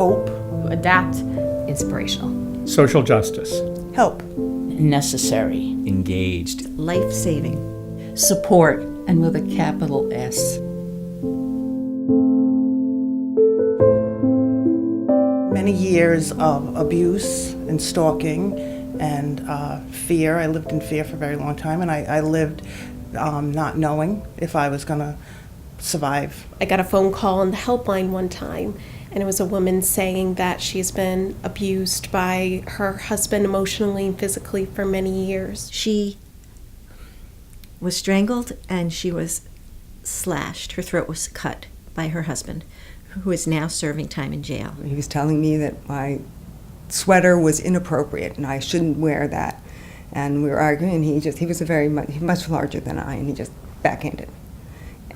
Hope. Adapt. Inspirational. Social justice. Help. Necessary. Engaged. Life-saving. Support, and with a capital S. Many years of abuse and stalking and fear. I lived in fear for a very long time, and I lived not knowing if I was going to survive. I got a phone call on the helpline one time, and it was a woman saying that she's been abused by her husband emotionally and physically for many years. She was strangled and she was slashed. Her throat was cut by her husband, who is now serving time in jail. He was telling me that my sweater was inappropriate and I shouldn't wear that. And we were arguing, and he was much larger than I, and he just backhanded.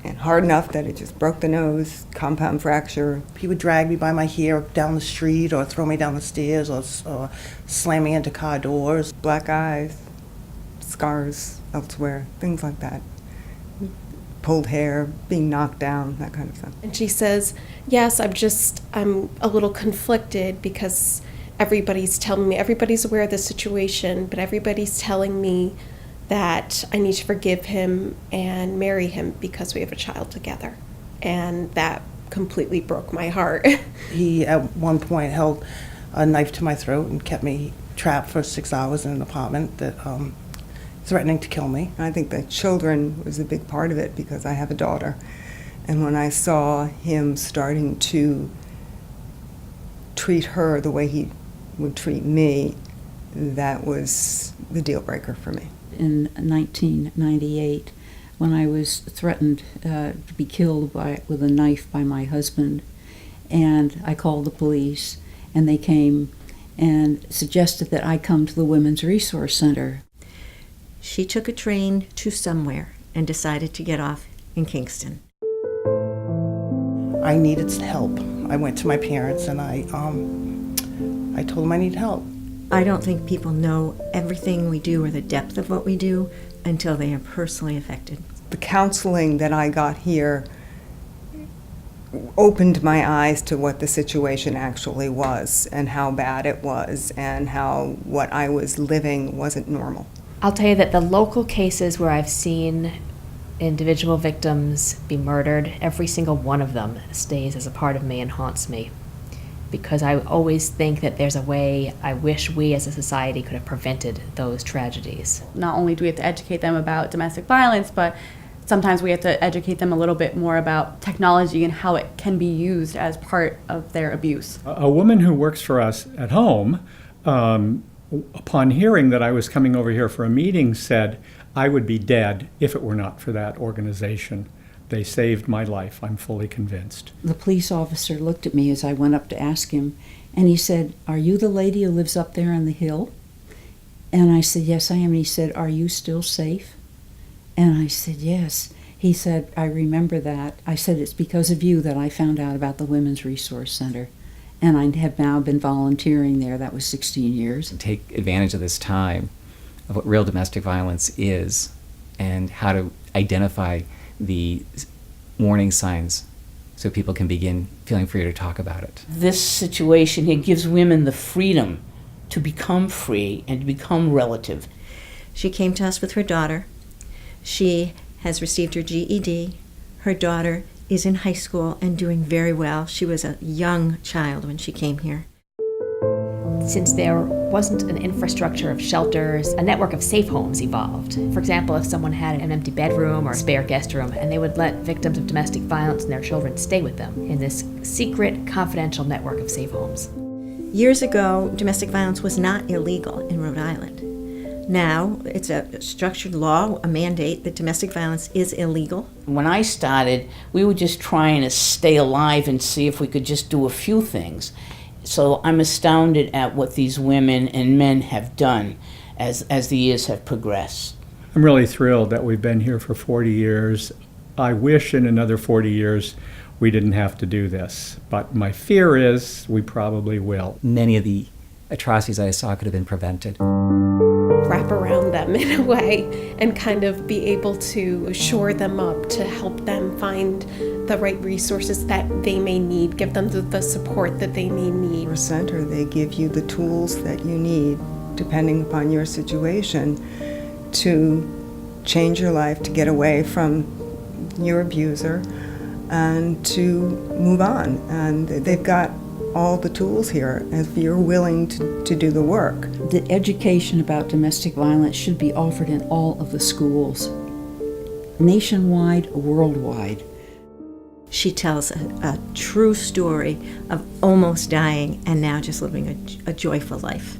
And hard enough that it just broke the nose, compound fracture. He would drag me by my hair down the street or throw me down the stairs or slam me into car doors. Black eyes, scars elsewhere, things like that. Pulled hair, being knocked down, that kind of stuff. And she says, yes, I'm a little conflicted because everybody's telling me, everybody's aware of the situation, but everybody's telling me that I need to forgive him and marry him because we have a child together. And that completely broke my heart. He, at one point, held a knife to my throat and kept me trapped for 6 hours in an apartment, that threatening to kill me. I think the children was a big part of it because I have a daughter. And when I saw him starting to treat her the way he would treat me, that was the deal breaker for me. In 1998, when I was threatened to be killed with a knife by my husband, and I called the police, and they came and suggested that I come to the Women's Resource Center. She took a train to somewhere and decided to get off in Kingston. I needed help. I went to my parents and I told them I need help. I don't think people know everything we do or the depth of what we do until they are personally affected. The counseling that I got here opened my eyes to what the situation actually was and how bad it was and how what I was living wasn't normal. I'll tell you that the local cases where I've seen individual victims be murdered, every single one of them stays as a part of me and haunts me. Because I always think that there's a way I wish we as a society could have prevented those tragedies. Not only do we have to educate them about domestic violence, but sometimes we have to educate them a little bit more about technology and how it can be used as part of their abuse. A woman who works for us at home, upon hearing that I was coming over here for a meeting, said, I would be dead if it were not for that organization. They saved my life, I'm fully convinced. The police officer looked at me as I went up to ask him, and he said, are you the lady who lives up there on the hill? And I said, yes, I am. And he said, are you still safe? And I said, yes. He said, I remember that. I said, it's because of you that I found out about the Women's Resource Center. And I have now been volunteering there. That was 16 years. Take advantage of this time of what real domestic violence is and how to identify the warning signs so people can begin feeling free to talk about it. This situation here gives women the freedom to become free and to become relative. She came to us with her daughter. She has received her GED. Her daughter is in high school and doing very well. She was a young child when she came here. Since there wasn't an infrastructure of shelters, a network of safe homes evolved. For example, if someone had an empty bedroom or a spare guest room, and they would let victims of domestic violence and their children stay with them in this secret, confidential network of safe homes. Years ago, domestic violence was not illegal in Rhode Island. Now, it's a structured law, a mandate that domestic violence is illegal. When I started, we were just trying to stay alive and see if we could just do a few things. So I'm astounded at what these women and men have done as the years have progressed. I'm really thrilled that we've been here for 40 years. I wish in another 40 years we didn't have to do this, but my fear is we probably will. Many of the atrocities I saw could have been prevented. wrap around them in a way and kind of be able to shore them up, to help them find the right resources that they may need, give them the support that they may need. Your center, they give you the tools that you need, depending upon your situation, to change your life, to get away from your abuser, and to move on. And they've got all the tools here if you're willing to do the work. The education about domestic violence should be offered in all of the schools, nationwide, worldwide. She tells a true story of almost dying and now just living a joyful life.